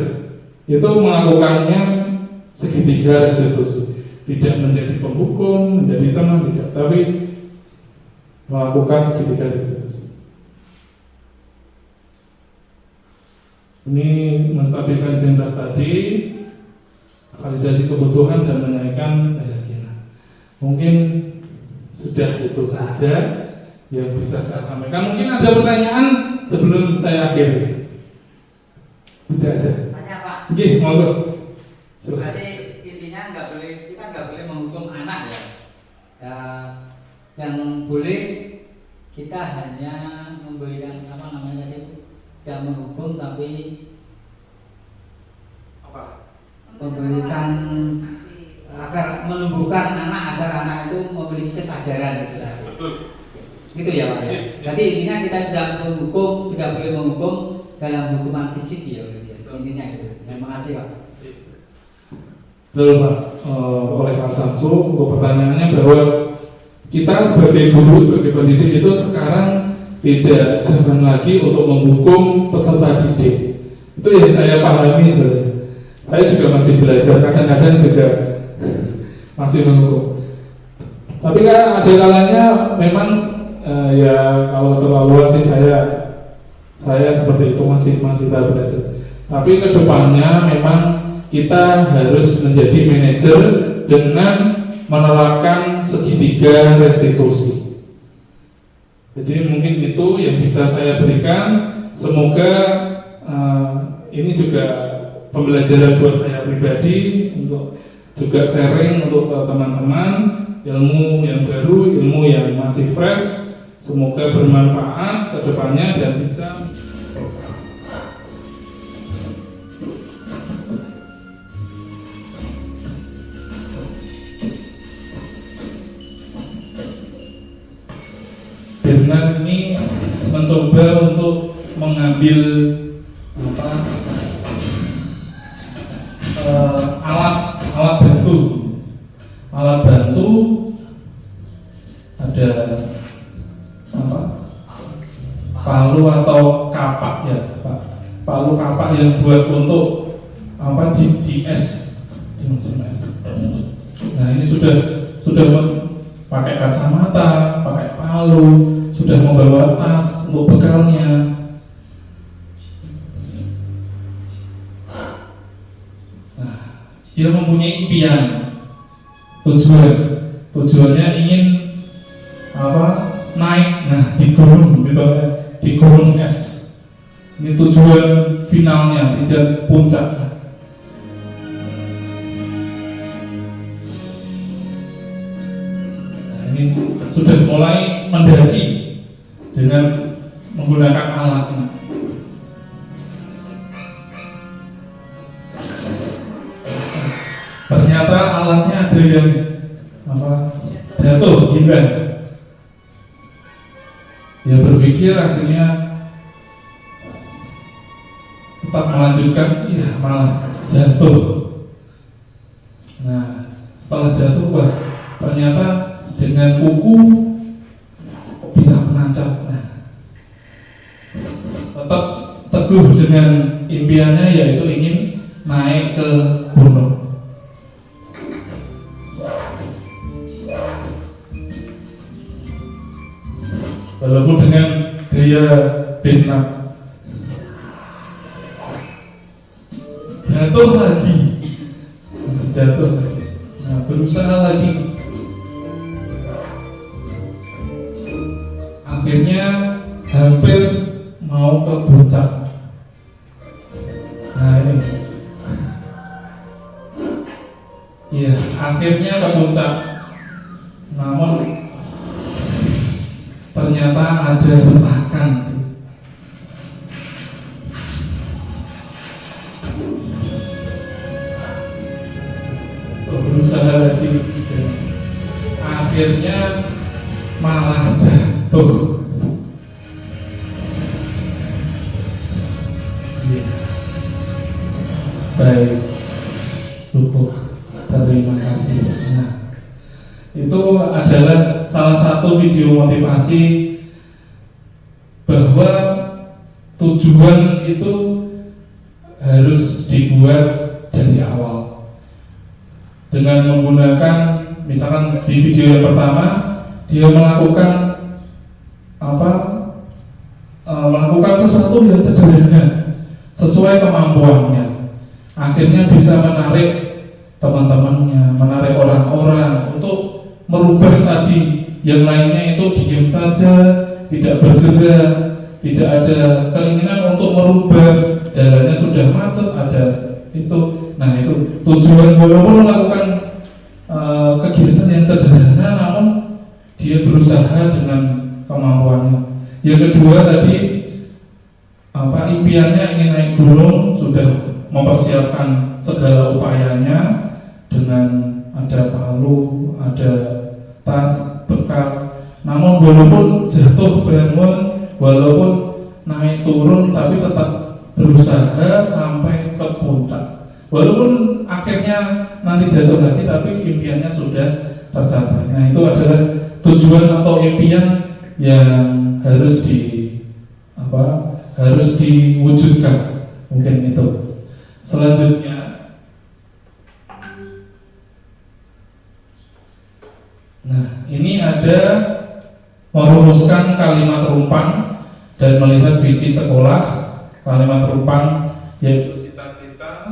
S1: itu melakukannya segitiga restitusi, tidak menjadi penghukum, menjadi teman, tidak, tapi melakukan segitiga restitusi. Ini menstabilkan identitas tadi, validasi kebutuhan dan menaikkan keyakinan. Mungkin sudah itu saja yang bisa saya sampaikan. Mungkin ada pertanyaan sebelum saya akhiri. Tidak ada.
S3: Tanya Pak.
S1: Oke, monggo.
S3: Berarti intinya kita nggak boleh menghukum anak ya. Yang boleh kita hanya memberikan tidak menghukum tapi memberikan agar menumbuhkan anak agar anak itu memiliki kesadaran gitu.
S1: Betul.
S3: Gitu ya Pak ya. Berarti intinya kita tidak menghukum, tidak boleh menghukum dalam hukuman fisik ya berarti ya. Intinya gitu. Terima kasih Pak.
S1: Betul Pak. Oleh Pak Samsu untuk pertanyaannya bahwa kita sebagai guru, sebagai pendidik itu sekarang tidak zaman lagi untuk menghukum peserta didik. Itu yang saya pahami sebenarnya. Saya juga masih belajar, kadang-kadang juga masih menghukum. Tapi kan ada kalanya memang ya kalau terlaluan sih saya seperti itu masih tahap belajar. Tapi kedepannya memang kita harus menjadi manajer dengan menerapkan segitiga restitusi. Jadi mungkin itu yang bisa saya berikan. Semoga ini juga pembelajaran buat saya pribadi, untuk juga sharing untuk teman-teman, ilmu yang baru, ilmu yang masih fresh. Semoga bermanfaat ke depannya dan bisa Bernard ini mencoba untuk mengambil alat bantu ada palu atau kapak ya Pak, palu kapak yang buat untuk di es, di musim es. Nah ini sudah pakai kacamata, pakai palu, sudah membawa tas untuk bekalnya. Nah, dia mempunyai impian, tujuannya ingin naik, di gunung gitu, di gunung es. Ini tujuan finalnya di puncak. Ini sudah mulai mendaki dengan menggunakan alatnya. Ternyata alatnya ada yang jatuh, hilang. Dia berpikir akhirnya tetap melanjutkan, malah jatuh. Nah, setelah jatuh, ternyata dengan kuku bisa menancap. Tetap teguh dengan impiannya, yaitu ingin naik ke gunung. Walaupun dengan gaya Bernard, jatuh lagi, masih jatuh. Nah, berusaha lagi. Akhirnya hampir mau ke puncak. Nah ini, akhirnya ke puncak. Namun ternyata ada retakan. Berusaha lagi. Akhirnya malah jatuh. Iya. Baik, cukup. Terima kasih. Nah, itu adalah salah satu video motivasi bahwa tujuan itu harus dibuat dari awal dengan menggunakan, misalkan di video yang pertama dia melakukan melakukan sesuatu yang sederhana sesuai kemampuannya, akhirnya bisa menarik teman-temannya, menarik orang-orang untuk merubah tadi yang lainnya itu diam saja, tidak bergerak, tidak ada keinginan untuk merubah, jalannya sudah macet, ada itu. Nah, itu tujuan, walaupun melakukan kegiatan yang sederhana, namun dia berusaha dengan kemampuannya. Yang kedua tadi impiannya ingin naik gunung, sudah mempersiapkan segala upayanya dengan ada palu, ada tas, bekal. Namun walaupun jatuh bangun, walaupun naik turun, tapi tetap berusaha sampai ke puncak. Walaupun akhirnya nanti jatuh lagi, tapi impiannya sudah tercapai. Nah, itu adalah tujuan atau impian yang harus diwujudkan. Mungkin itu. Selanjutnya, nah ini ada merumuskan kalimat rumpang dan melihat visi sekolah. Kalimat rumpang yaitu cita-cita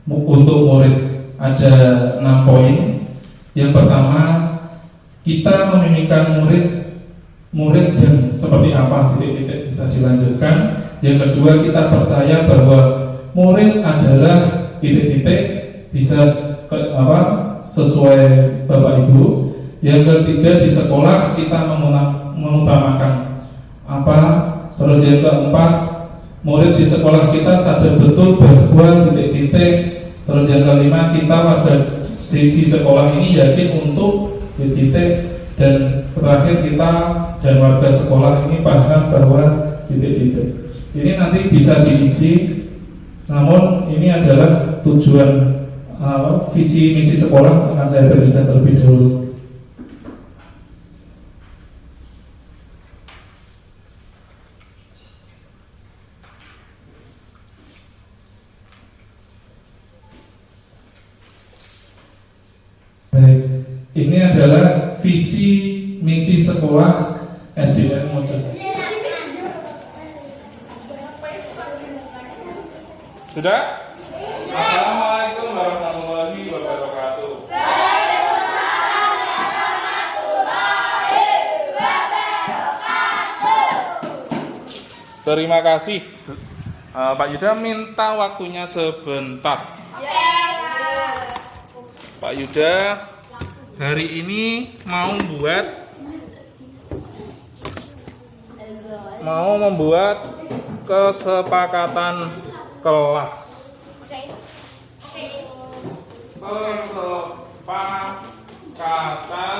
S1: untuk murid, ada 6 poin. Yang pertama, kita memimpikan murid yang seperti apa, titik-titik, bisa dilanjutkan. Yang kedua, kita percaya bahwa murid adalah titik-titik, bisa sesuai Bapak Ibu. Yang ketiga, di sekolah kita mengutamakan apa. Terus yang keempat, murid di sekolah kita sadar betul bahwa titik-titik. Terus yang kelima, kita warga di sekolah ini yakin untuk titik-titik. Dan terakhir, kita dan warga sekolah ini paham bahwa titik-titik. Ini nanti bisa diisi, namun ini adalah tujuan visi misi sekolah akan saya berikan terlebih dahulu. Baik, ini adalah visi misi sekolah SDN Mojosari. Sudah? Assalamualaikum warahmatullahi wabarakatuh. Terima kasih. Pak Yuda minta waktunya sebentar. Pak Yuda hari ini mau membuat kesepakatan kelas. Kesepakatan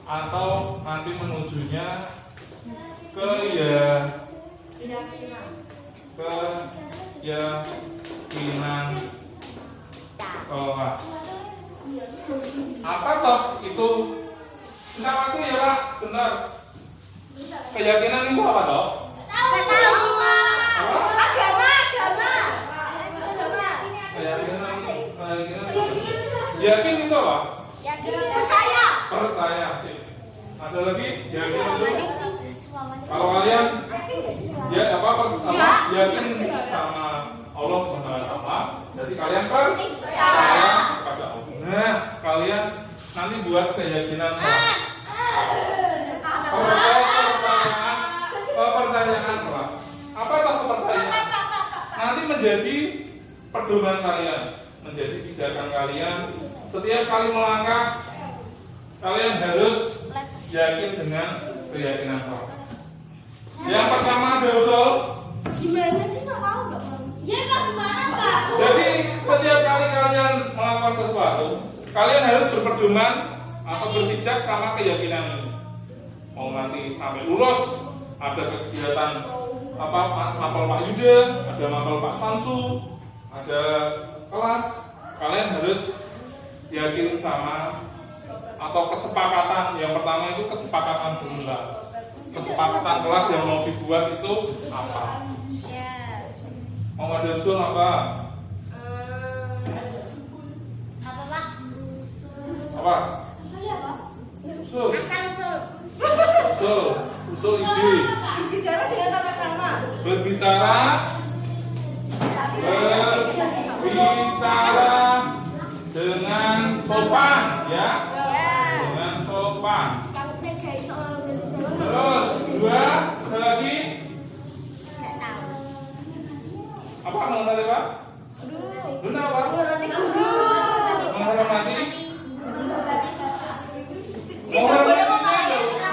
S1: atau nanti menujunya keyakinan kelas. Apa toh itu? Sebentar waktu ya Pak, sebentar. Keyakinan itu apa toh? Yakin itu apa? Percaya sih. Ada lagi? Yakin itu? Kalau kalian yakin sama Allah SWT, jadi kalian percaya kepada Allah. Nah, kalian nanti buat keyakinan kepercayaan kelas. Apa kepercayaan? Nanti menjadi pedoman kalian, menjadi pijakan kalian. Setiap kali melangkah, kalian harus yakin dengan keyakinan kelas. Yang pertama ada usul.
S6: Gimana sih, nggak mau nggak mau? Iya Pak, gimana Pak?
S1: Jadi setiap kali kalian melakukan sesuatu, kalian harus berpedoman atau berpijak sama keyakinan ini. mau nanti sampai lulus ada kegiatan apa mapel Pak Yuda, ada mapel Pak Samsu, ada kelas, kalian harus yakin sama atau kesepakatan. Yang pertama itu kesepakatan dulu lah, kesepakatan kelas yang mau dibuat itu apa. Mau ada usul apa? Apa? Usul ide.
S2: Bicara dengan tata krama.
S1: Berbicara dengan sopan, ya. Dengan sopan. Terus dua, ada lagi. Apa mau tadi Pak? Benar Pak? Menghormati.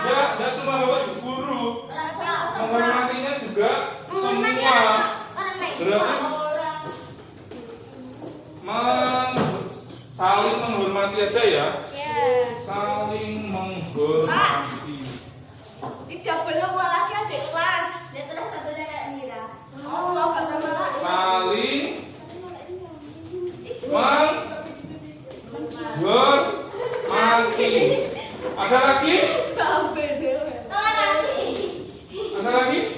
S1: Ya cuma Bapak Ibu guru. Menghormatinya juga semua. Berarti saling menghormati aja ya. Saling menghormati.
S2: Tidak boleh lagi adik kelas. Dia terus satunya kayak Mira. Oh, mau kata mana?
S1: Saling menghormati. Ada lagi?
S2: Sampai deh.
S1: Ada lagi?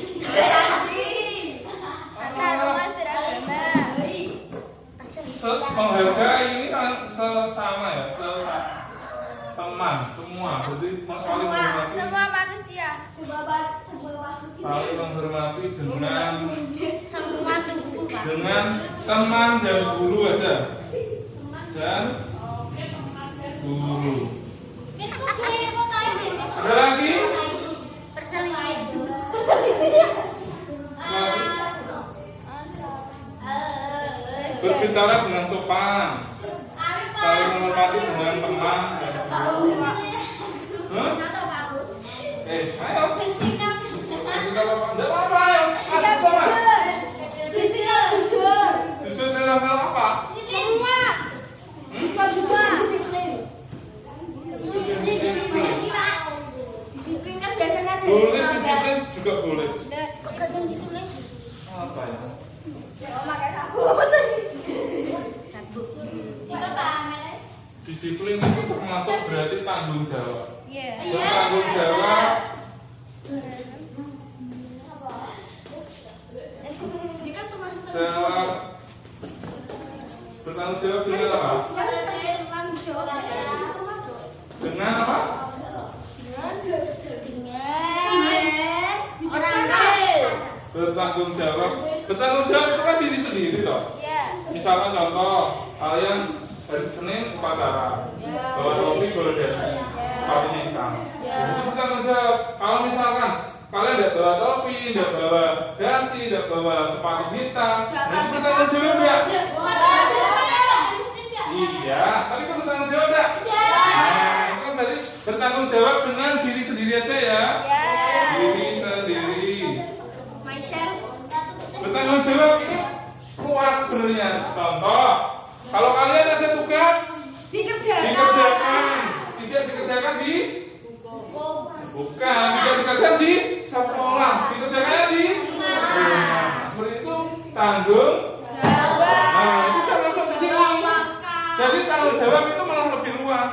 S1: Menghargai ini kan sesama ya, teman semua, jadi saling menghormati.
S6: Semua manusia.
S1: Saling menghormati dengan
S6: Semua tubuh, Pak.
S1: teman dan guru aja. Dan guru. Ada lagi?
S6: Perselisihan.
S1: Berbicara dengan sopan, saling menghormati dengan teman dan guru. Hah? Ayo. Tidak apa-apa, ayo. Kasih sama. Jujur dalam hal apa?
S6: Semua.
S2: Disiplin kan biasanya ada.
S1: Boleh disiplin juga boleh. Apa ya? Disiplin itu termasuk berarti tanggung jawab. Bertanggung jawab. Jawab. Bertanggung jawab dengan apa? Dengan apa? Bertanggung jawab. Bertanggung jawab itu kan diri sendiri loh. Misalkan contoh, kalian hari Senin upacara, bawa topi, bawa dasi, sepatunya hitam. Itu bertanggung jawab. Kalau misalkan kalian tidak bawa topi, tidak bawa dasi, tidak bawa sepatu hitam, itu bertanggung jawab ya? Iya, tapi itu bertanggung jawab ya? Nah, itu kan tadi bertanggung jawab dengan diri sendiri aja ya. Diri sendiri. Bertanggung jawab ini luas sebenarnya. Contoh, kalau kalian ada tugas dikerjakan, tidak dikerjakan di bukan, tidak dikerjakan di sekolah, dikerjakannya di rumah. Seperti itu tanggung jawab. Nah, itu kan masuk di sini. Jadi tanggung jawab itu malah lebih luas.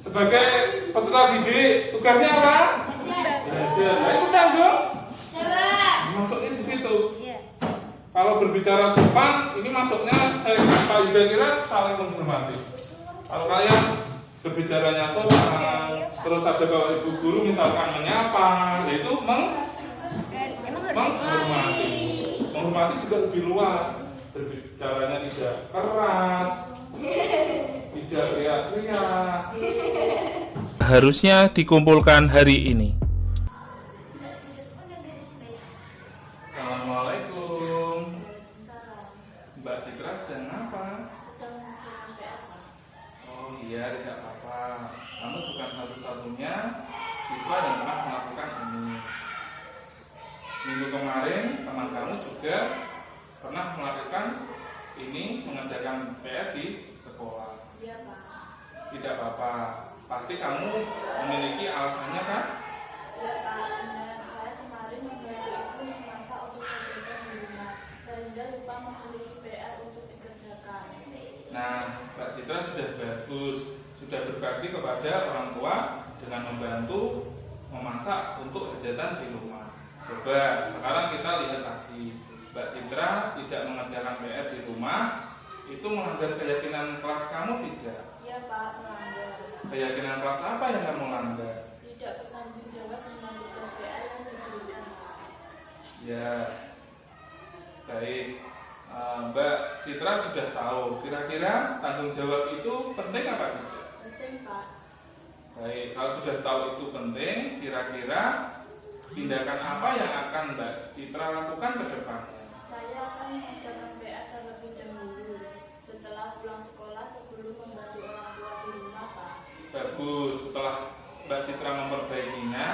S1: Sebagai peserta didik, tugasnya apa? Belajar. Nah, itu tanggung jawab. Masuknya di situ. Kalau berbicara sopan, ini masuknya saya kira saling menghormati. Kalau kalian berbicaranya sopan, terus ada bapak ibu guru misalkan menyapa, yaitu menghormati. Menghormati juga lebih luas. Berbicaranya tidak keras, tidak teriak-teriak.
S5: Harusnya dikumpulkan hari ini.
S1: Assalamualaikum. Mbak Citra sedang apa? Oh iya, tidak apa-apa. Kamu bukan satu-satunya siswa yang pernah melakukan ini. Minggu kemarin teman kamu juga pernah melakukan ini, mengerjakan PR di sekolah.
S2: Iya, Pak.
S1: Tidak apa-apa. Pasti kamu memiliki alasannya kan?
S6: Ya Pak, benar. Saya kemarin membantu ibu memasak untuk kegiatan di rumah, sehingga lupa memiliki PR untuk dikerjakan.
S1: Nah, Mbak Citra sudah bagus, sudah berbakti kepada orang tua dengan membantu memasak untuk hajatan di rumah. Coba sekarang kita lihat lagi, Mbak Citra tidak mengerjakan PR di rumah, itu melanggar keyakinan kelas kamu tidak?
S6: Ya Pak, melanggar.
S1: Keyakinan kelas apa yang kamu langgar?
S6: Tidak bertanggung jawab dengan tugas PR yang diberikan.
S1: Ya, baik. Mbak Citra sudah tahu, kira-kira tanggung jawab itu penting apa tidak?
S6: Penting Pak.
S1: Baik, kalau sudah tahu itu penting, kira-kira tindakan apa yang akan Mbak Citra lakukan ke depannya?
S6: Saya akan mengerjakan PR terlebih dahulu, setelah pulang sekolah sebelum membantu orang tua di rumah Pak.
S1: Bagus, setelah Mbak Citra memperbaikinya,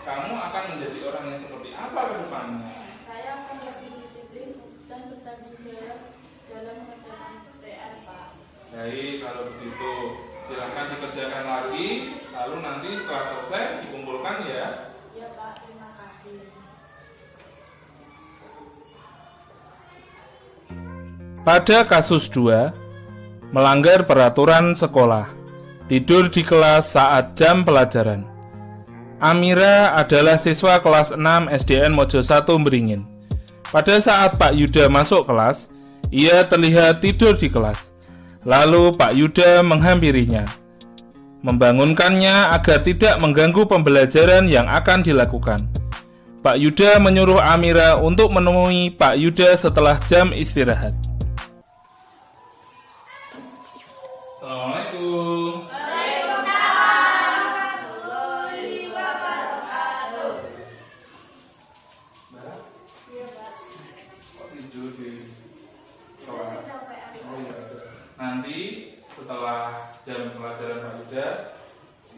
S1: kamu akan menjadi orang yang seperti apa ke depannya?
S6: Saya akan lebih disiplin dan bertanggung jawab dalam mengerjakan PR Pak.
S1: Baik, kalau begitu silahkan dikerjakan lagi, lalu nanti setelah selesai dikumpulkan ya.
S6: Ya Pak, terima kasih.
S5: Pada kasus 2, melanggar peraturan sekolah, tidur di kelas saat jam pelajaran. Amira adalah siswa kelas 6 SDN Mojo 1 Beringin. Pada saat Pak Yuda masuk kelas, ia terlihat tidur di kelas. Lalu Pak Yuda menghampirinya, membangunkannya agar tidak mengganggu pembelajaran yang akan dilakukan. Pak Yuda menyuruh Amira untuk menemui Pak Yuda setelah jam istirahat.
S1: Assalamualaikum. Mbak,
S6: Iya Pak.
S1: kok tidur di kelas?
S6: Kecapean.
S1: Oh iya. Nanti setelah jam pelajaran Pak Yuda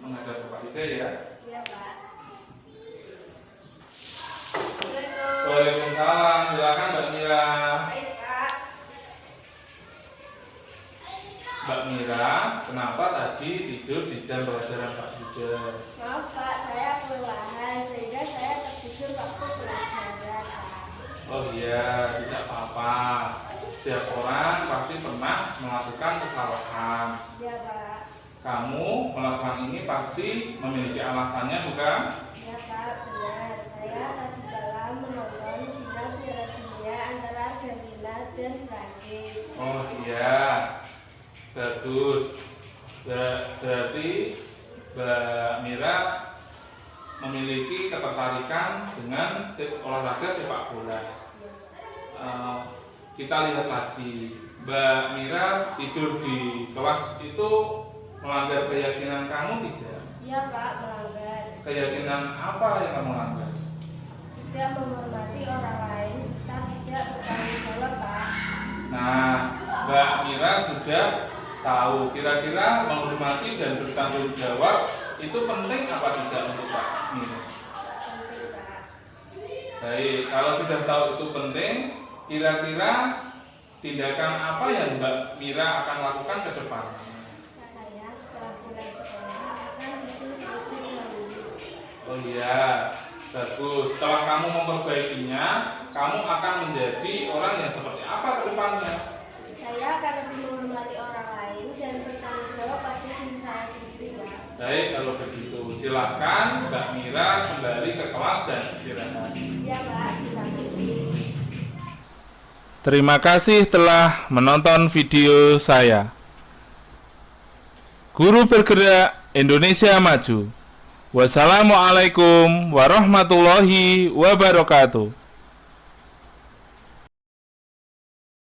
S1: menghadap ke Pak Yuda ya.
S6: Iya Pak.
S2: Assalamualaikum.
S1: Waalaikumsalam. Silakan Mbak Mira.
S2: Baik Kak.
S1: Mbak Mira, kenapa tadi tidur di jam pelajaran Pak Yuda?
S6: Maaf Pak, saya kelelahan sehingga saya tertidur waktu pelajaran Pak.
S1: Oh iya, tidak apa-apa. Setiap orang pasti pernah melakukan kesalahan.
S6: Iya Pak.
S1: Kamu melakukan ini pasti memiliki alasannya, bukan?
S6: Iya Pak, benar. Saya tadi malam menonton final Piala Dunia antara Argentina dan Prancis.
S1: Oh iya, bagus. Berarti Mbak Mira memiliki ketertarikan dengan olahraga sepak bola. Kita lihat lagi, Mbak Mira tidur di kelas itu melanggar keyakinan kamu tidak?
S6: Iya Pak, melanggar.
S1: Keyakinan apa yang kamu langgar?
S6: Tidak menghormati orang lain serta tidak bertanggung jawab Pak.
S1: Nah, Mbak Mira sudah tahu kira-kira menghormati dan bertanggung jawab itu penting apa tidak untuk Mbak Mira?
S6: Penting Pak.
S1: Baik, kalau sudah tahu itu penting, kira-kira tindakan apa yang Mbak Mira akan lakukan ke depan?
S6: Saya setelah pulang sekolah akan tidur terlebih dahulu.
S1: Oh iya, bagus. Setelah kamu memperbaikinya, kamu akan menjadi orang yang seperti apa ke depannya?
S6: Saya akan lebih menghormati orang lain dan bertanggung jawab pada diri saya sendiri Pak.
S1: Baik, kalau begitu silakan Mbak Mira kembali ke kelas dan istirahat.
S6: Iya Pak, terima kasih.
S5: Terima kasih telah menonton video saya. Guru Bergerak Indonesia Maju. Wassalamualaikum warahmatullahi wabarakatuh.